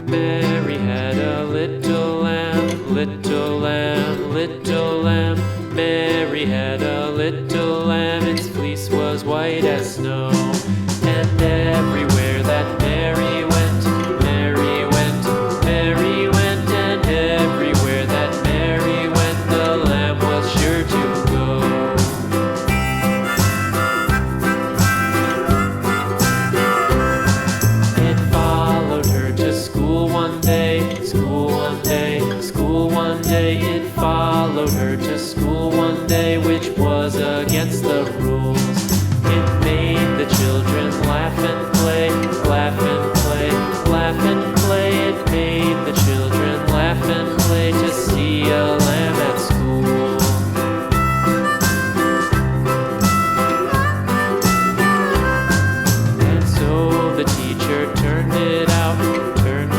Mary had a little lamb, little lamb, little lamb. Mary had a little lamb, its fleece was white as snow. And everywhere that Mary went, Mary went, Mary went. And everywhere that Mary went, the lamb was sure to go. It followed her to school one day, school one day, school one day. It followed her to school one day, which was against the rules.